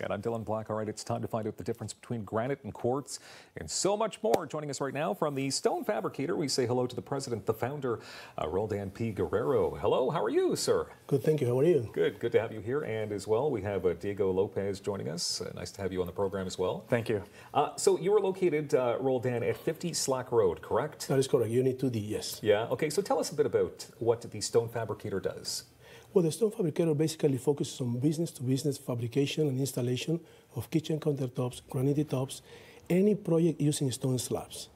And I'm Dylan Black. All right, it's time to find out the difference between granite and quartz and so much more. Joining us right now from the Stone Fabricator, we say hello to the president, the founder, Roldan P. Guerrero. Hello, how are you, sir? Good, thank you. How are you? Good to have you here. And as well, we have Dhiego Lopes joining us. Nice to have you on the program as well. Thank you. So you are located, Roldan, at 50 Slack Road, correct? That is correct. Unit 2D, yes. Yeah, okay. So tell us a bit about what the Stone Fabricator does. Well, the Stone Fabricator basically focuses on business-to-business fabrication and installation of kitchen countertops, granite tops, any project using stone slabs.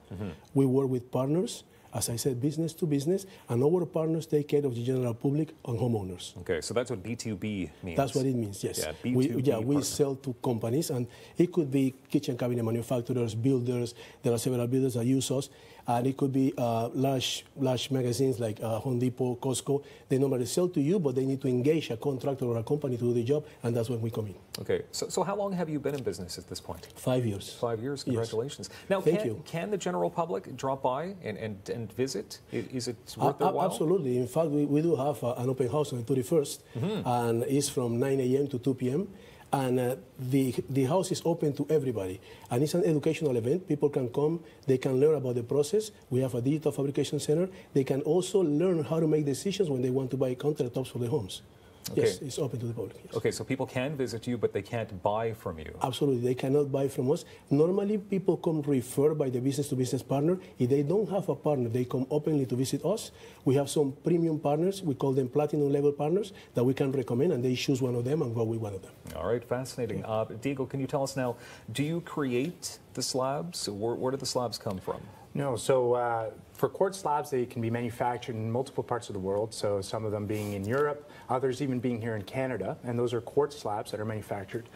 We work with partners, as I said, business to business, and our partners take care of the general public and homeowners. Okay, so that's what B2B means. That's what it means, yes. Yeah, B2B we sell to companies, and it could be kitchen cabinet manufacturers, builders. There are several builders that use us, and it could be large magazines like Home Depot, Costco. They normally sell to you, but they need to engage a contractor or a company to do the job, and that's when we come in. Okay, so how long have you been in business at this point? 5 years. 5 years, congratulations. Yes. Now, Thank you. Can the general public drop by and visit? Is it worth their while? Absolutely. In fact, we do have an open house on the 31st, and it's from 9 a.m. to 2 p.m. And the house is open to everybody. And it's an educational event. People can come, they can learn about the process. We have a digital fabrication center. They can also learn how to make decisions when they want to buy countertops for their homes. Okay. Yes, it's open to the public. Yes. Okay, so people can visit you, but they can't buy from you. Absolutely, they cannot buy from us. Normally, people come referred by the business-to-business partner. If they don't have a partner, they come openly to visit us. We have some premium partners. We call them platinum-level partners that we can recommend, and they choose one of them and go with one of them. All right, fascinating. Dhiego, can you tell us now, do you create the slabs? Where do the slabs come from? No, so for quartz slabs, they can be manufactured in multiple parts of the world, so some of them being in Europe, others even being here in Canada, and those are quartz slabs that are manufactured.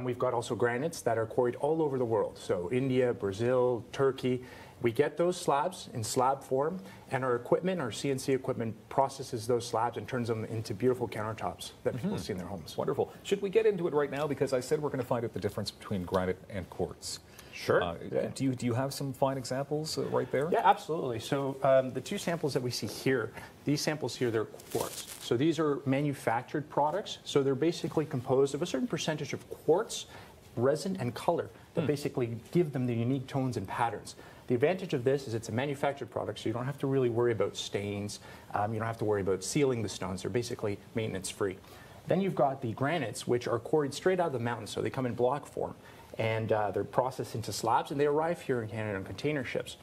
We've got also granites that are quarried all over the world, so India, Brazil, Turkey. We get those slabs in slab form, and our equipment, our CNC equipment, processes those slabs and turns them into beautiful countertops that people see in their homes. Wonderful. Should we get into it right now? Because I said we're going to find out the difference between granite and quartz. Sure. Yeah. Do you have some fine examples right there? Yeah, absolutely. So the two samples that we see here, these samples here, they're quartz. So these are manufactured products. So they're basically composed of a certain percentage of quartz, resin, and color that basically give them the unique tones and patterns. The advantage of this is it's a manufactured product, so you don't have to really worry about stains. You don't have to worry about sealing the stones. They're basically maintenance-free. Then you've got the granites, which are quarried straight out of the mountain, so they come in block form. And they're processed into slabs, and they arrive here in Canada on container ships.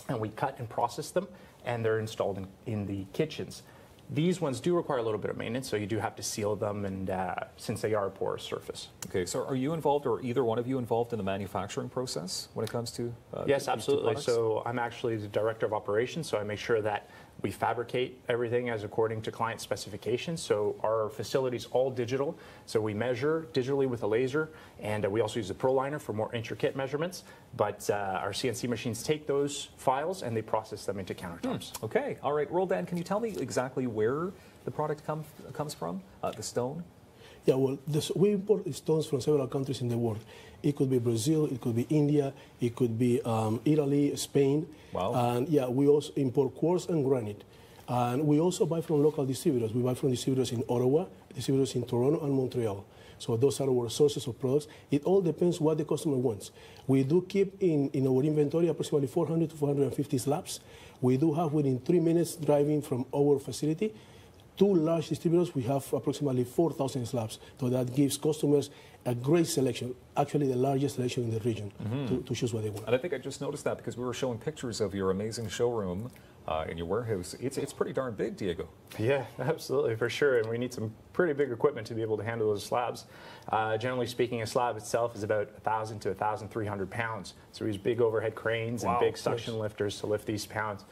And we cut and process them, and they're installed in the kitchens. These ones do require a little bit of maintenance, so you do have to seal them, and since they are a porous surface. Okay, so are you involved, or either one of you involved in the manufacturing process when it comes to Yes, absolutely. So I'm actually the director of operations, so I make sure that we fabricate everything as according to client specifications. So our facility's all digital. So we measure digitally with a laser, and we also use the ProLiner for more intricate measurements. But our CNC machines take those files and they process them into countertops. Okay, all right. Roldan, can you tell me exactly where the product comes from, the stone? Yeah, well, we import stones from several countries in the world. It could be Brazil, it could be India, it could be Italy, Spain. Wow. And yeah, we also import quartz and granite. And we also buy from local distributors. We buy from distributors in Ottawa, distributors in Toronto and Montreal. So those are our sources of products. It all depends what the customer wants. We do keep in our inventory approximately 400 to 450 slabs. We do have within 3 minutes driving from our facility. 2 large distributors, we have approximately 4,000 slabs. So that gives customers a great selection, actually the largest selection in the region to choose what they want. And I think I just noticed that because we were showing pictures of your amazing showroom in your warehouse. It's pretty darn big, Dhiego. Yeah, absolutely, for sure. And we need some pretty big equipment to be able to handle those slabs. Generally speaking, a slab itself is about 1,000 to 1,300 pounds. So we use big overhead cranes and big suction lifters to lift these pounds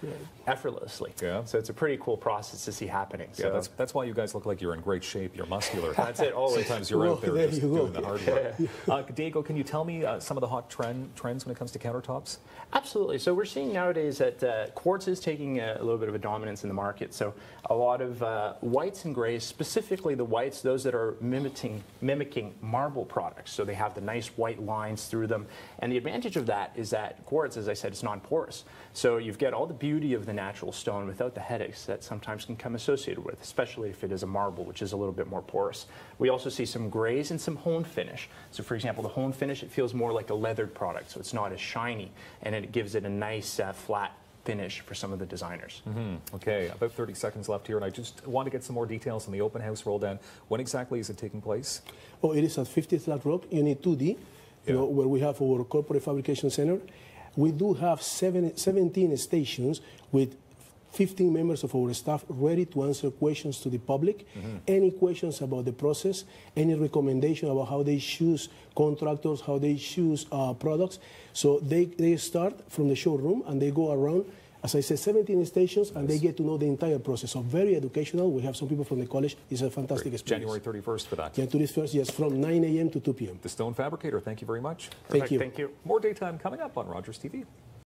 effortlessly. Yeah. So it's a pretty cool process to see happening. Yeah, so that's why you guys look like you're in great shape. You're muscular. That's it, always. Sometimes you're out there just doing the hard work. Dhiego, can you tell me some of the hot trends when it comes to countertops? Absolutely. So we're seeing nowadays that quartz is taking a little bit of a dominance in the market. So a lot of whites and grays, specifically the whites, those that are mimicking marble products. So they have the nice white lines through them. And the advantage of that is that quartz, as I said, it's non-porous. So you've got all the beauty of the natural stone without the headaches that sometimes can come associated with, especially if it is a marble, which is a little bit more porous. We also see some grays and some hone finish. So for example, the hone finish, it feels more like a leathered product, so it's not as shiny, and it gives it a nice flat finish for some of the designers. Okay, about 30 seconds left here, and I just want to get some more details on the open house, Roldan. When exactly is it taking place? Oh, it is at 50th Flat Rock, Unit 2D, where we have our corporate fabrication center. We do have 17 stations with 15 members of our staff ready to answer questions to the public. Any questions about the process, any recommendation about how they choose contractors, how they choose products. So they start from the showroom and they go around, as I said, 17 stations, and they get to know the entire process. So very educational. We have some people from the college. It's a fantastic experience. January 31st for that. January 31st, yes, from 9 a.m. to 2 p.m. The Stone Fabricator, thank you very much. Thank you. Thank you. More daytime coming up on Rogers TV.